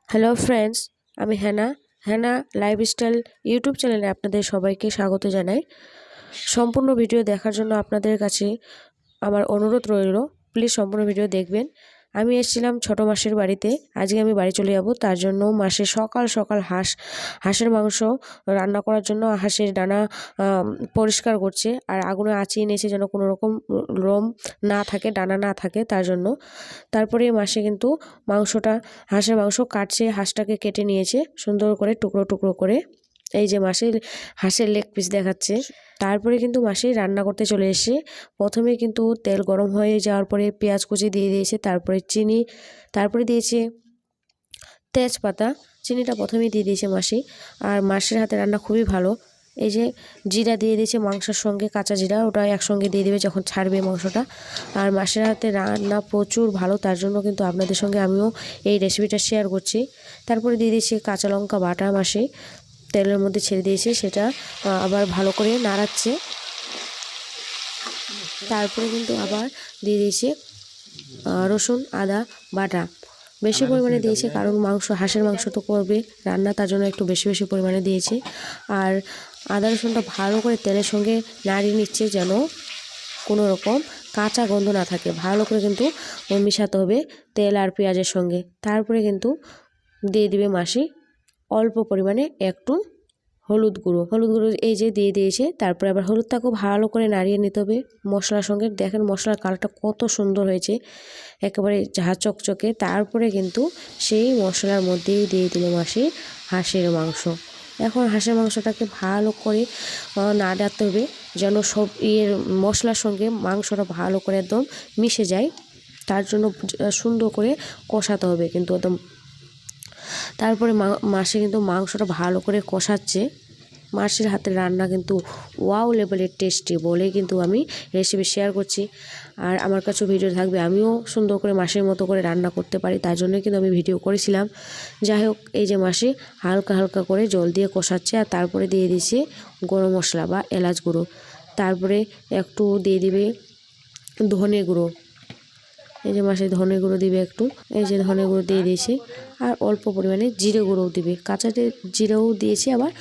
Hello friends, আমি হ্যানা lifestyle YouTube চ্যানেলে আপনাদের সবাইকে স্বাগত জানাই। সম্পূর্ণ ভিডিও দেখার জন্য আপনাদের কাছে আমার অনুরোধ রইল, প্লিজ সম্পূর্ণ ভিডিও দেখবেন। আমি এসেছিলাম ছোটো মাসির বাড়িতে, আজকে আমি বাড়ি চলে যাব। তার জন্য মাসে সকাল সকাল হাঁসের মাংস রান্না করার জন্য হাঁসের ডানা পরিষ্কার করছে, আর আগুনে আঁচিয়ে নিয়েছে যেন কোনো রকম লোম না থাকে, ডানা না থাকে তার জন্য। তারপরে মাসে কিন্তু হাঁসের মাংস কাটছে, হাঁসটাকে কেটে নিয়েছে সুন্দর করে টুকরো টুকরো করে। এই যে মাসি হাঁসের লেগ পিস দেখাচ্ছে। তারপরে কিন্তু মাসি রান্না করতে চলে এসে প্রথমে কিন্তু তেল গরম হয়ে যাওয়ার পরে পেঁয়াজ কুচি দিয়ে দিয়েছে, তারপরে চিনি, তারপরে দিয়েছে তেজপাতা। চিনিটা প্রথমেই দিয়ে দিয়েছে মাসি। আর মাসির হাতে রান্না খুবই ভালো। এই যে জিরা দিয়ে দিয়েছে মাংসের সঙ্গে, কাঁচা জিরা, ওটা একসঙ্গে দিয়ে দেবে যখন ছাড়বে মাংসটা। আর মাসির হাতে রান্না প্রচুর ভালো, তার জন্য কিন্তু আপনাদের সঙ্গে আমিও এই রেসিপিটা শেয়ার করছি। তারপরে দিয়ে দিয়েছে কাঁচা লঙ্কা বাটা, মাসি তেলের মধ্যে ছেড়ে দিয়েছে, সেটা আবার ভালো করে নাড়াচ্ছে। তারপরে কিন্তু আবার দিয়ে দিয়েছে রসুন আদা বাটা, বেশি পরিমাণে দিয়েছে কারণ হাঁসের মাংস তো করবে রান্না, তার জন্য একটু বেশি বেশি পরিমাণে দিয়েছে। আর আদা রসুনটা ভালো করে তেলের সঙ্গে নাড়িয়ে নিচ্ছে যেন কোনো রকম কাঁচা গন্ধ না থাকে, ভালো করে কিন্তু মিশাতে হবে তেল আর পেঁয়াজের সঙ্গে। তারপরে কিন্তু দিয়ে দিবে মাসি অল্প পরিমাণে একটু হলুদ গুঁড়ো এই যে দিয়ে দিয়েছে। তারপরে আবার হলুদটাকেও ভালো করে নাড়িয়ে নিতে হবে মশলার সঙ্গে। দেখেন মশলার কালারটা কত সুন্দর হয়েছে, একেবারে ঝাঁ চকচকে। তারপরে কিন্তু সেই মশলার মধ্যেই দিয়ে দিল মাসি হাঁসের মাংস। এখন হাঁসের মাংসটাকে ভালো করে নাড়াতে হবে যেন সব মশলার সঙ্গে মাংসটা ভালো করে একদম মিশে যায়, তার জন্য সুন্দর করে কষাতে হবে কিন্তু একদম। তারপরে মাসি কিন্তু মাংসটা ভালো করে কষাচ্ছে। মাসির হাতের রান্না কিন্তু ওয়াও লেভেলের টেস্টি বলে কিন্তু আমি রেসিপি শেয়ার করছি। আর আমার কাছেও ভিডিও থাকবে, আমিও সুন্দর করে মাসির মতো করে রান্না করতে পারি, তার জন্যই কিন্তু আমি ভিডিও করেছিলাম। যাই হোক, এই যে মাসি হালকা হালকা করে জল দিয়ে কষাচ্ছে, আর তারপরে দিয়ে দিচ্ছে গরম মশলা বা এলাচ গুঁড়ো, তারপরে একটু দিয়ে দিবে ধনে গুঁড়ো। এই যে মাসে ধনে গুঁড়ো দিবে একটু, এই যে ধনে গুঁড়ো দিয়ে দিয়েছে। আর অল্প পরিমাণে জিরে গুঁড়োও দিবে, কাঁচা জিরেও দিয়েছে, আবার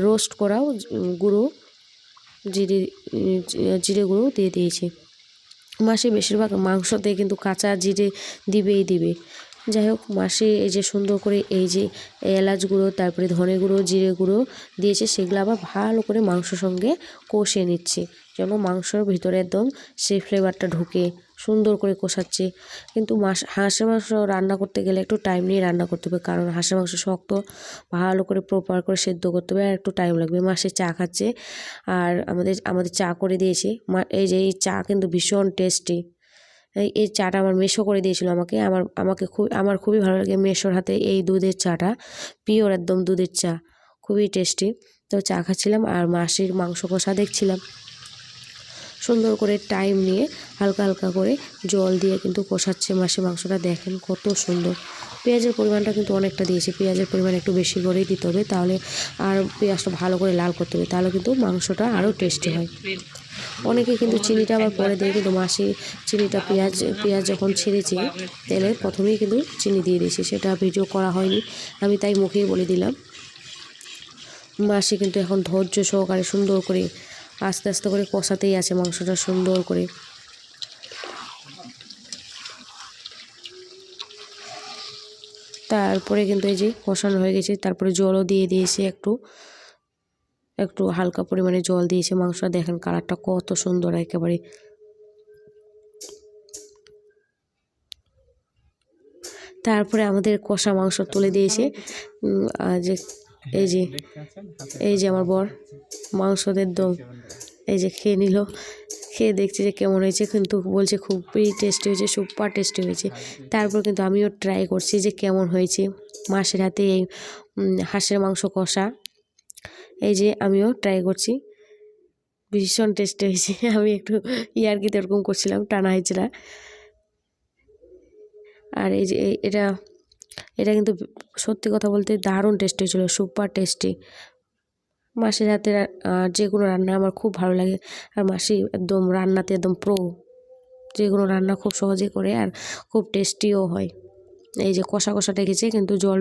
রোস্ট করাও গুঁড়ো জিরে গুঁড়োও দিয়ে দিয়েছে। মাসে বেশিরভাগ মাংসতে কিন্তু কাঁচা জিরে দিবে। যাই হোক, মাসি এই যে সুন্দর করে এই যে এলাচ গুঁড়ো, তারপরে ধনে গুঁড়ো, জিরে গুঁড়ো দিয়েছে, সেগুলো আবার ভালো করে মাংসর সঙ্গে কষিয়ে নিচ্ছে যেন মাংসর ভিতরে একদম সেই ফ্লেভারটা ঢুকে। সুন্দর করে কষাচ্ছে। কিন্তু হাঁসের মাংস রান্না করতে গেলে একটু টাইম নিয়ে রান্না করতে হবে, কারণ হাঁসের মাংস শক্ত, ভালো করে প্রপার করে সেদ্ধ করতে হবে, আর একটু টাইম লাগবে। মাসে চা খাচ্ছে, আর আমাদের চা করে দিয়েছে। এই যে এই চা কিন্তু ভীষণ টেস্টি। এই চাটা আমার মেসো করে দিয়েছিল আমার খুবই ভালো লাগে মেসোর হাতে এই দুধের চাটা, পিওর একদম দুধের চা, খুবই টেস্টি। তো চা খাচ্ছিলাম আর মাসির মাংস কষা দেখছিলাম। সুন্দর করে টাইম নিয়ে হালকা হালকা করে জল দিয়ে কিন্তু কষাচ্ছে মাসি মাংসটা। দেখেন কত সুন্দর। পেঁয়াজের পরিমাণটা কিন্তু অনেকটা দিয়েছে, পেঁয়াজের পরিমাণ একটু বেশি করেই দিতে হবে, তাহলে আর পেঁয়াজটা ভালো করে লাল করতে হবে, তাহলে কিন্তু মাংসটা আরও টেস্টি হয়। অনেকে কিন্তু চিনিটা আবার পরে দেয়, কিন্তু মাসি চিনিটা পেঁয়াজ যখন ছেড়েছে তেলে প্রথমেই কিন্তু চিনি দিয়ে দিয়েছে, সেটা ভিডিও করা হয়নি, আমি তাই মুখেই বলে দিলাম। মাসি কিন্তু এখন ধৈর্য সহকারে সুন্দর করে আস্তে আস্তে করে কষাতেই আছে মাংসটা সুন্দর করে। তারপরে কিন্তু এই যে কষানো হয়ে গেছে, তারপরে জলও দিয়ে দিয়েছে, একটু হালকা পরিমাণে জল দিয়েছে। মাংসটা দেখেন কালারটা কত সুন্দর একেবারে। তারপরে আমাদের কষা মাংস তুলে দিয়েছে। এই যে আমার বর মাংসদের একদম এই যে খেয়ে নিল, খেয়ে দেখছি যে কেমন হয়েছে, কিন্তু বলছে খুবই টেস্টি হয়েছে, সুপার টেস্টি হয়েছে। তারপর কিন্তু আমিও ট্রাই করছি যে কেমন হয়েছে মাসের হাতে এই হাঁসের মাংস কষা। এই যে আমিও ট্রাই করছি, ভীষণ টেস্টি হয়েছে। আমি একটু ইয়ার্কিতে এরকম করছিলাম, টানা হয়েছিল। আর এই যে এটা কিন্তু সত্যি কথা বলতে দারুণ টেস্টি হয়েছিল, সুপার টেস্টি। মাসির হাতের যে কোনো রান্না আমার খুব ভালো লাগে, আর মাসি একদম রান্নাতে একদম প্রো, যে কোনো রান্না খুব সহজে করে আর খুব টেস্টিও হয়। এই যে কষা কষা ডেকেছে, কিন্তু জল